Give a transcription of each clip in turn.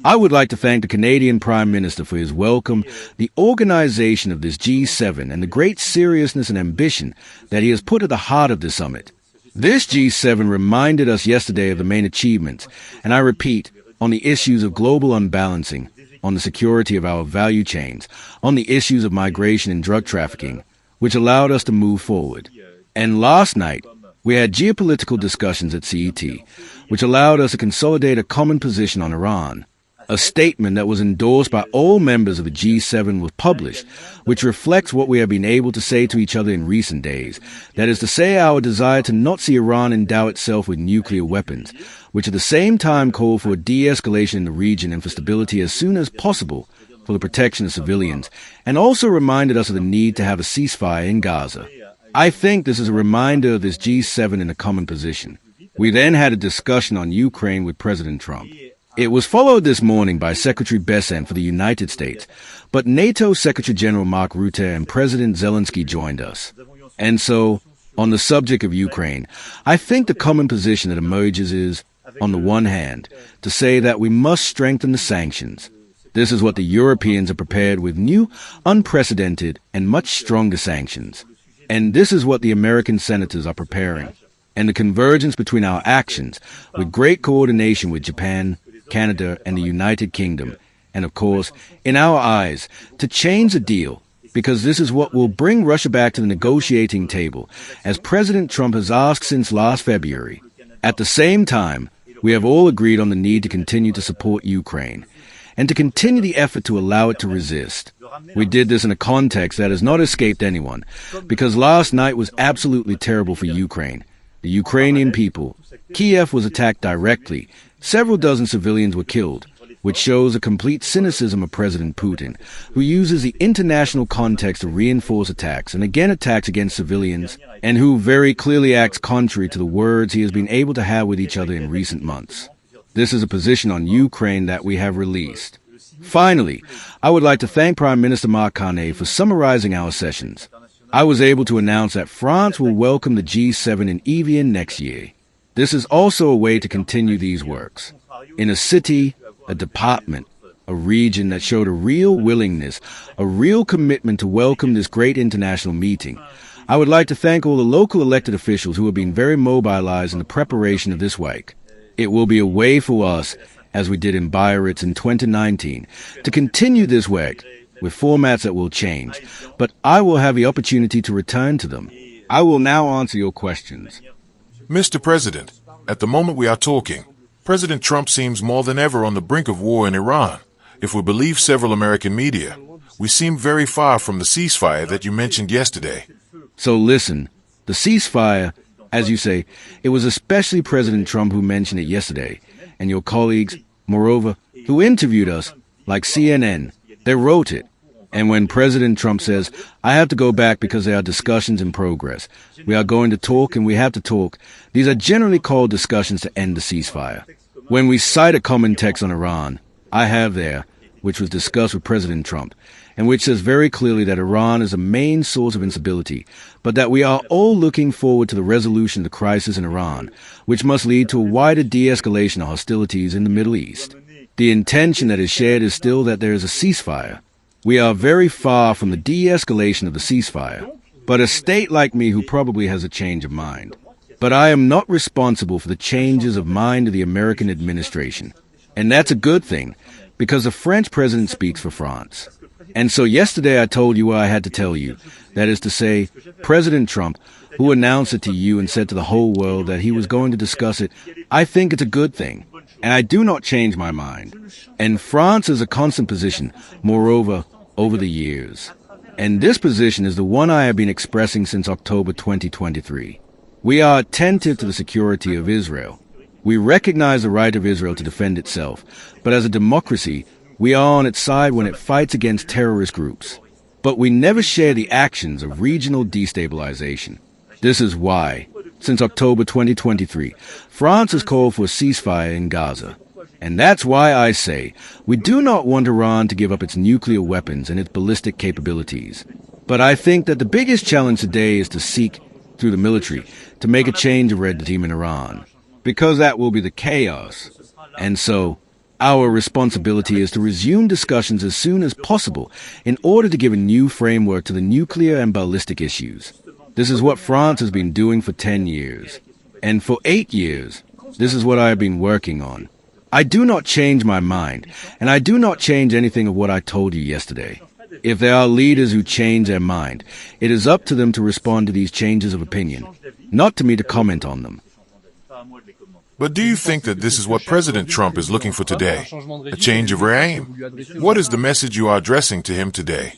I would like to thank the Canadian Prime Minister for his welcome, the organization of this G7, and the great seriousness and ambition that he has put at the heart of this summit. This G7 reminded us yesterday of the main achievements, and I repeat, on the issues of global unbalancing, on the security of our value chains, on the issues of migration and drug trafficking, which allowed us to move forward. And last night, we had geopolitical discussions at CET, which allowed us to consolidate a common position on Iran. A statement that was endorsed by all members of the G7 was published, which reflects what we have been able to say to each other in recent days. That is to say, our desire to not see Iran endow itself with nuclear weapons, which at the same time call for a de-escalation in the region and for stability as soon as possible for the protection of civilians, and also reminded us of the need to have a ceasefire in Gaza. I think this is a reminder of this G7 in a common position. We then had a discussion on Ukraine with President Trump. It was followed this morning by Secretary Bessent for the United States, but NATO Secretary General Mark Rutte and President Zelensky joined us. And so, on the subject of Ukraine, I think the common position that emerges is, on the one hand, to say that we must strengthen the sanctions. This is what the Europeans are prepared with new, unprecedented, and much stronger sanctions. And this is what the American senators are preparing. And the convergence between our actions, with great coordination with Japan, Canada, and the United Kingdom, and of course, in our eyes, to change the deal, because this is what will bring Russia back to the negotiating table, as President Trump has asked since last February. At the same time, we have all agreed on the need to continue to support Ukraine, and to continue the effort to allow it to resist. We did this in a context that has not escaped anyone, because last night was absolutely terrible for Ukraine. The Ukrainian people. Kiev was attacked directly. Several dozen civilians were killed, which shows a complete cynicism of President Putin, who uses the international context to reinforce attacks and again attacks against civilians, and who very clearly acts contrary to the words he has been able to have with each other in recent months. This is a position on Ukraine that we have released. Finally, I would like to thank Prime Minister Mark Carney for summarizing our sessions. I was able to announce that France will welcome the G7 in Evian next year. This is also a way to continue these works. In a city, a department, a region that showed a real willingness, a real commitment to welcome this great international meeting, I would like to thank all the local elected officials who have been very mobilized in the preparation of this week. It will be a way for us, as we did in Biarritz in 2019, to continue this week with formats that will change, but I will have the opportunity to return to them. I will now answer your questions. Mr. President, at the moment we are talking, President Trump seems more than ever on the brink of war in Iran. If we believe several American media, we seem very far from the ceasefire that you mentioned yesterday. So listen, the ceasefire, as you say, it was especially President Trump who mentioned it yesterday, and your colleagues, moreover, who interviewed us, like CNN, they wrote it. And when President Trump says, I have to go back because there are discussions in progress, we are going to talk and we have to talk, these are generally called discussions to end the ceasefire. When we cite a common text on Iran, I have there, which was discussed with President Trump, and which says very clearly that Iran is a main source of instability, but that we are all looking forward to the resolution of the crisis in Iran, which must lead to a wider de-escalation of hostilities in the Middle East. The intention that is shared is still that there is a ceasefire. We are very far from the de-escalation of the ceasefire, but a state like me who probably has a change of mind. But I am not responsible for the changes of mind of the American administration. And that's a good thing, because the French president speaks for France. And so yesterday I told you what I had to tell you. That is to say, President Trump, who announced it to you and said to the whole world that he was going to discuss it, I think it's a good thing. And I do not change my mind. And France is a constant position, moreover, over the years. And this position is the one I have been expressing since October 2023. We are attentive to the security of Israel. We recognize the right of Israel to defend itself, but as a democracy, we are on its side when it fights against terrorist groups. But we never share the actions of regional destabilization. This is why, since October 2023, France has called for a ceasefire in Gaza. And that's why I say we do not want Iran to give up its nuclear weapons and its ballistic capabilities. But I think that the biggest challenge today is to seek, through the military, to make a change of regime in Iran. Because that will be the chaos. And so, our responsibility is to resume discussions as soon as possible in order to give a new framework to the nuclear and ballistic issues. This is what France has been doing for 10 years. And for 8 years, this is what I have been working on. I do not change my mind, and I do not change anything of what I told you yesterday. If there are leaders who change their mind, it is up to them to respond to these changes of opinion, not to me to comment on them. But do you think that this is what President Trump is looking for today? A change of aim? What is the message you are addressing to him today?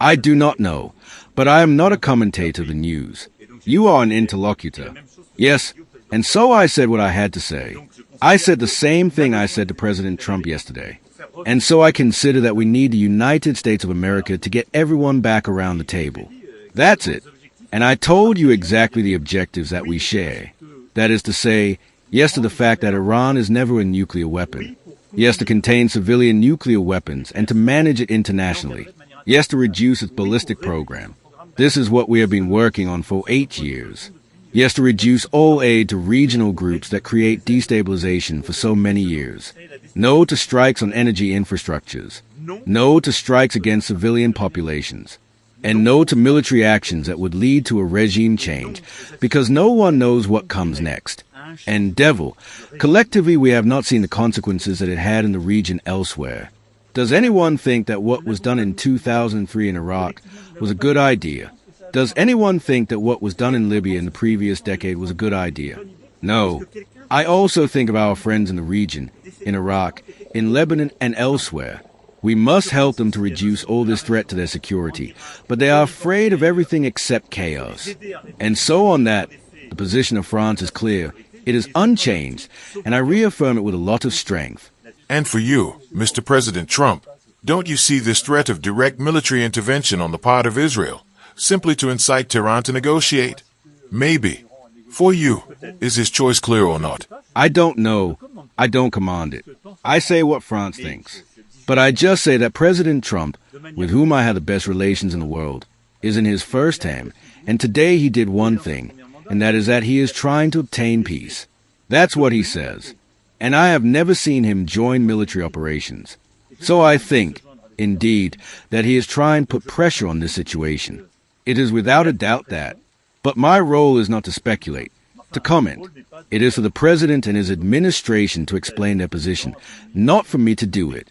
I do not know, but I am not a commentator of the news. You are an interlocutor. Yes, and so I said what I had to say. I said the same thing I said to President Trump yesterday. And so I consider that we need the United States of America to get everyone back around the table. That's it. And I told you exactly the objectives that we share. That is to say, yes to the fact that Iran is never a nuclear weapon. Yes to contain civilian nuclear weapons and to manage it internationally. Yes to reduce its ballistic program. This is what we have been working on for 8 years. Yes to reduce all aid to regional groups that create destabilization for so many years. No to strikes on energy infrastructures. No to strikes against civilian populations. And no to military actions that would lead to a regime change, because no one knows what comes next. And devil, collectively we have not seen the consequences that it had in the region elsewhere. Does anyone think that what was done in 2003 in Iraq was a good idea? Does anyone think that what was done in Libya in the previous decade was a good idea? No. I also think of our friends in the region, in Iraq, in Lebanon, and elsewhere. We must help them to reduce all this threat to their security, but they are afraid of everything except chaos. And so on that, the position of France is clear. It is unchanged, and I reaffirm it with a lot of strength. And for you, Mr. President Trump, don't you see this threat of direct military intervention on the part of Israel, simply to incite Tehran to negotiate? Maybe. For you, is his choice clear or not? I don't know. I don't command it. I say what France thinks. But I just say that President Trump, with whom I have the best relations in the world, is in his first term, and today he did one thing, and that is that he is trying to obtain peace. That's what he says. And I have never seen him join military operations. So I think, indeed, that he is trying to put pressure on this situation. It is without a doubt that. But my role is not to speculate, to comment. It is for the President and his administration to explain their position, not for me to do it.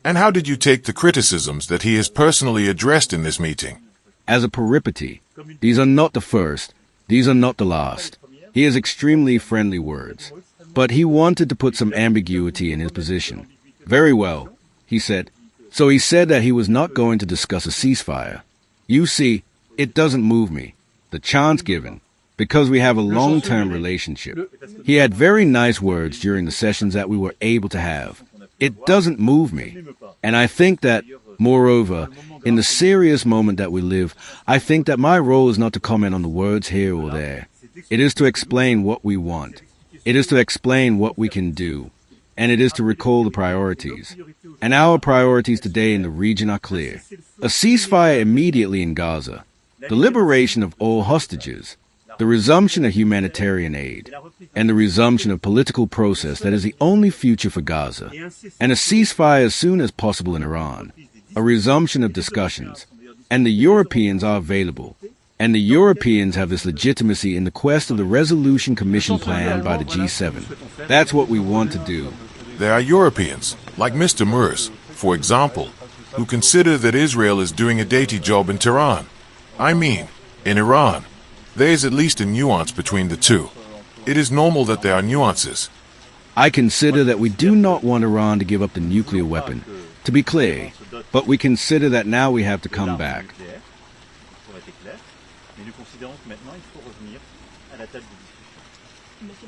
And how did you take the criticisms that he has personally addressed in this meeting? As a peripety. These are not the first. These are not the last. He has extremely friendly words. But he wanted to put some ambiguity in his position. Very well, he said. So he said that he was not going to discuss a ceasefire. You see, it doesn't move me. The chance given, because we have a long-term relationship. He had very nice words during the sessions that we were able to have. It doesn't move me. And I think that, moreover, in the serious moment that we live, I think that my role is not to comment on the words here or there. It is to explain what we want. It is to explain what we can do. And it is to recall the priorities. And our priorities today in the region are clear. A ceasefire immediately in Gaza, the liberation of all hostages, the resumption of humanitarian aid, and the resumption of political process that is the only future for Gaza, and a ceasefire as soon as possible in Iran, a resumption of discussions, and the Europeans are available, and the Europeans have this legitimacy in the quest of the resolution commission planned by the G7. That's what we want to do. There are Europeans, like Mr. Merz, for example, who consider that Israel is doing a dirty job in Tehran. I mean, in Iran. There is at least a nuance between the two. It is normal that there are nuances. I consider that we do not want Iran to give up the nuclear weapon, to be clear, but we consider that now we have to come back.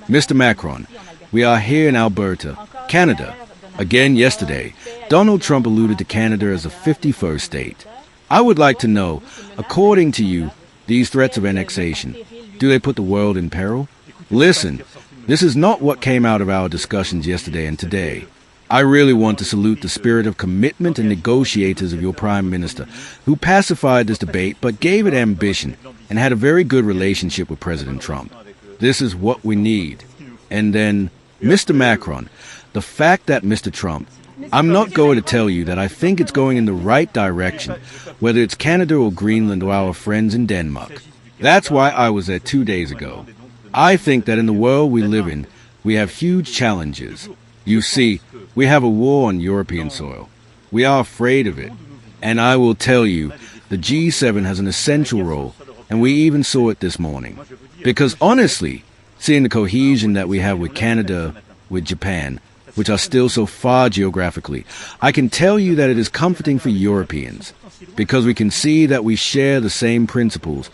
Mr. Macron, we are here in Alberta, Canada. Again yesterday, Donald Trump alluded to Canada as a 51st state. I would like to know, according to you, these threats of annexation, do they put the world in peril? Listen, this is not what came out of our discussions yesterday and today. I really want to salute the spirit of commitment and negotiators of your Prime Minister, who pacified this debate but gave it ambition and had a very good relationship with President Trump. This is what we need. And then, Mr. Macron, the fact that Mr. Trump, I'm not going to tell you that I think it's going in the right direction, whether it's Canada or Greenland or our friends in Denmark. That's why I was there 2 days ago. I think that in the world we live in, we have huge challenges. You see, we have a war on European soil. We are afraid of it. And I will tell you, the G7 has an essential role, and we even saw it this morning. Because honestly, seeing the cohesion that we have with Canada, with Japan, which are still so far geographically, I can tell you that it is comforting for Europeans, because we can see that we share the same principles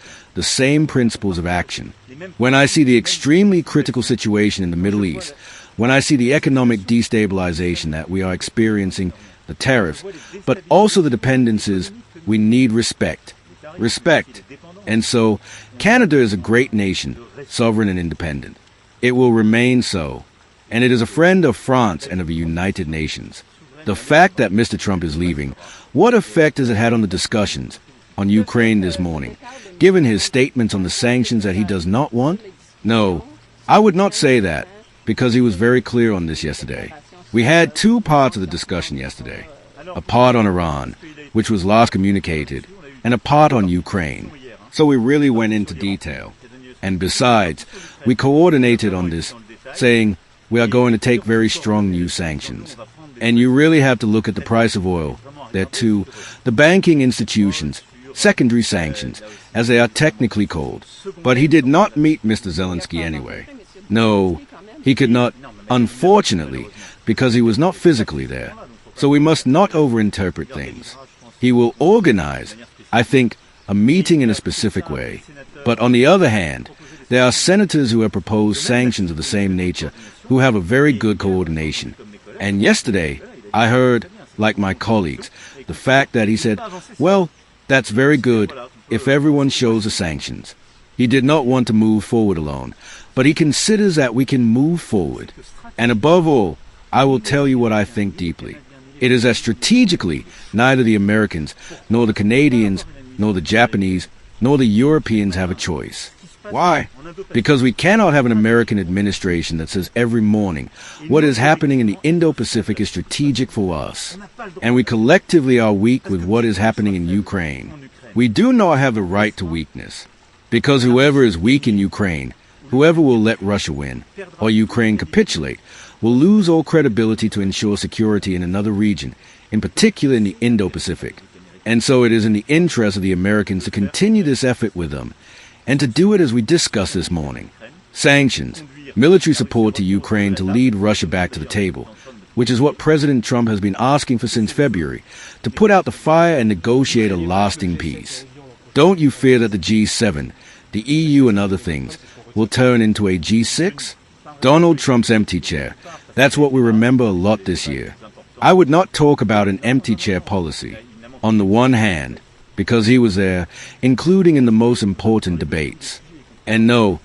of action. When I see the extremely critical situation in the Middle East, when I see the economic destabilization that we are experiencing, the tariffs, but also the dependencies, we need respect. Respect. And so, Canada is a great nation, sovereign and independent. It will remain so. And it is a friend of France and of the United Nations. The fact that Mr. Trump is leaving, what effect has it had on the discussions on Ukraine this morning, given his statements on the sanctions that he does not want? No, I would not say that, because he was very clear on this yesterday. We had two parts of the discussion yesterday. A part on Iran, which was last communicated, and a part on Ukraine. So we really went into detail. And besides, we coordinated on this, saying we are going to take very strong new sanctions. And you really have to look at the price of oil. There too, the banking institutions, secondary sanctions, as they are technically called. But he did not meet Mr. Zelensky anyway. No, he could not, unfortunately, because he was not physically there. So we must not overinterpret things. He will organize, I think, a meeting in a specific way. But on the other hand, there are senators who have proposed sanctions of the same nature who have a very good coordination. And yesterday, I heard, like my colleagues, the fact that he said, well, that's very good if everyone shows the sanctions. He did not want to move forward alone, but he considers that we can move forward. And above all, I will tell you what I think deeply. It is that strategically, neither the Americans, nor the Canadians, nor the Japanese, nor the Europeans have a choice. Why? Because we cannot have an American administration that says every morning what is happening in the Indo-Pacific is strategic for us, and we collectively are weak with what is happening in Ukraine. We do not have the right to weakness, because whoever is weak in Ukraine, whoever will let Russia win, or Ukraine capitulate, will lose all credibility to ensure security in another region, in particular in the Indo-Pacific. And so it is in the interest of the Americans to continue this effort with them, and to do it as we discussed this morning. Sanctions, military support to Ukraine to lead Russia back to the table, which is what President Trump has been asking for since February, to put out the fire and negotiate a lasting peace. Don't you fear that the G7, the EU and other things, will turn into a G6? Donald Trump's empty chair. That's what we remember a lot this year. I would not talk about an empty chair policy. On the one hand, because he was there, including in the most important debates. And no,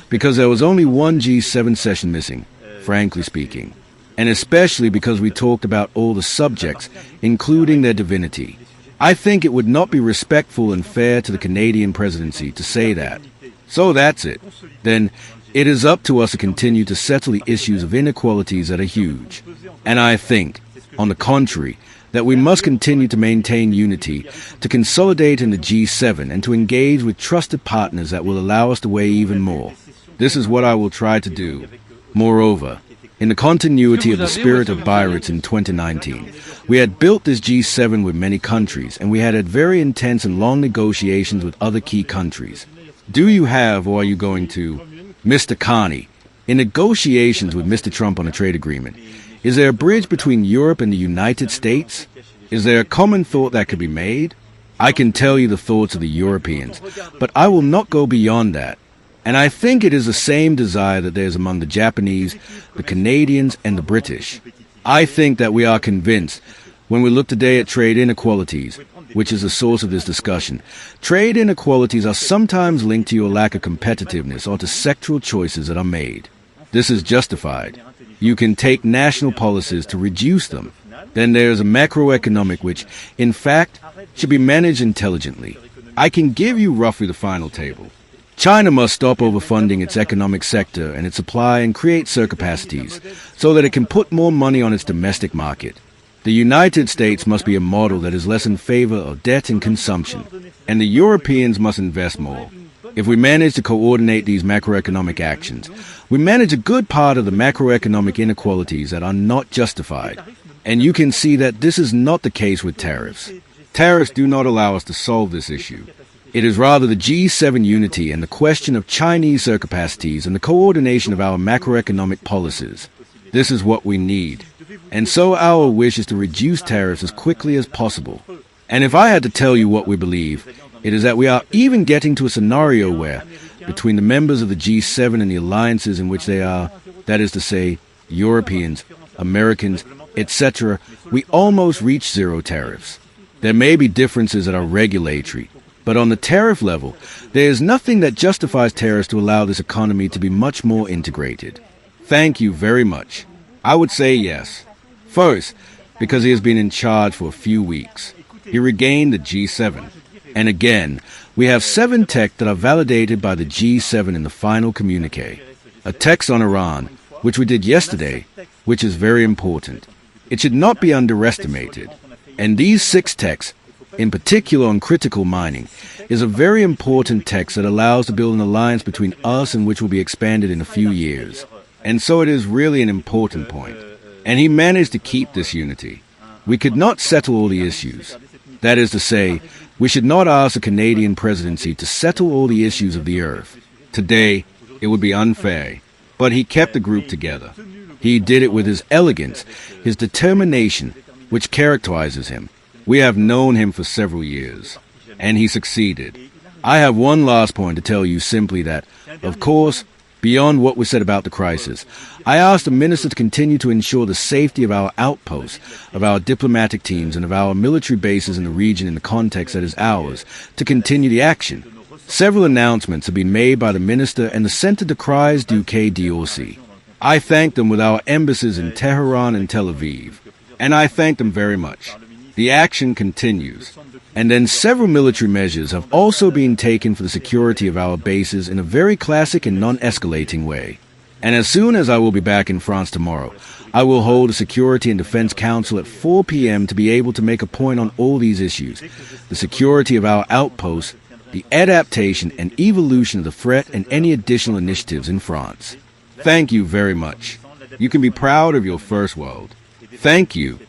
because there was only one G7 session missing, frankly speaking. And especially because we talked about all the subjects, including their divinity. I think it would not be respectful and fair to the Canadian presidency to say that. So that's it. Then it is up to us to continue to settle the issues of inequalities that are huge. And I think, on the contrary, that we must continue to maintain unity, to consolidate in the G7, and to engage with trusted partners that will allow us to weigh even more. This is what I will try to do. Moreover, in the continuity of the spirit of Biarritz in 2019, we had built this G7 with many countries, and we had very intense and long negotiations with other key countries. Do you have, or are you going to, Mr. Carney, in negotiations with Mr. Trump on a trade agreement, is there a bridge between Europe and the United States? Is there a common thought that could be made? I can tell you the thoughts of the Europeans, but I will not go beyond that. And I think it is the same desire that there is among the Japanese, the Canadians, and the British. I think that we are convinced, when we look today at trade inequalities, which is the source of this discussion, trade inequalities are sometimes linked to your lack of competitiveness or to sectoral choices that are made. This is justified. You can take national policies to reduce them. Then there is a macroeconomic which, in fact, should be managed intelligently. I can give you roughly the final table. China must stop overfunding its economic sector and its supply and create surcapacities so that it can put more money on its domestic market. The United States must be a model that is less in favor of debt and consumption, and the Europeans must invest more. If we manage to coordinate these macroeconomic actions, we manage a good part of the macroeconomic inequalities that are not justified. And you can see that this is not the case with tariffs. Tariffs do not allow us to solve this issue. It is rather the G7 unity and the question of Chinese surcapacities and the coordination of our macroeconomic policies. This is what we need. And so our wish is to reduce tariffs as quickly as possible. And if I had to tell you what we believe, it is that we are even getting to a scenario where, between the members of the G7 and the alliances in which they are, that is to say, Europeans, Americans, etc., we almost reach zero tariffs. There may be differences that are regulatory, but on the tariff level, there is nothing that justifies tariffs to allow this economy to be much more integrated. Thank you very much. I would say yes. First, because he has been in charge for a few weeks. He regained the G7. And again, we have 7 texts that are validated by the G7 in the final communique. A text on Iran, which we did yesterday, which is very important. It should not be underestimated. And these 6 texts, in particular on critical mining, is a very important text that allows to build an alliance between us and which will be expanded in a few years. And so it is really an important point. And he managed to keep this unity. We could not settle all the issues. That is to say, we should not ask the Canadian presidency to settle all the issues of the earth. Today, it would be unfair. But he kept the group together. He did it with his elegance, his determination, which characterizes him. We have known him for several years, and he succeeded. I have one last point to tell you simply that, of course, beyond what was said about the crisis, I asked the minister to continue to ensure the safety of our outposts, of our diplomatic teams, and of our military bases in the region in the context that is ours, to continue the action. Several announcements have been made by the minister and the Centre de Crise du Quai d'Orsay. I thank them with our embassies in Tehran and Tel Aviv, and I thank them very much. The action continues. And then several military measures have also been taken for the security of our bases in a very classic and non-escalating way. And as soon as I will be back in France tomorrow, I will hold a Security and Defense Council at 4 p.m. to be able to make a point on all these issues, the security of our outposts, the adaptation and evolution of the threat, and any additional initiatives in France. Thank you very much. You can be proud of your first world. Thank you.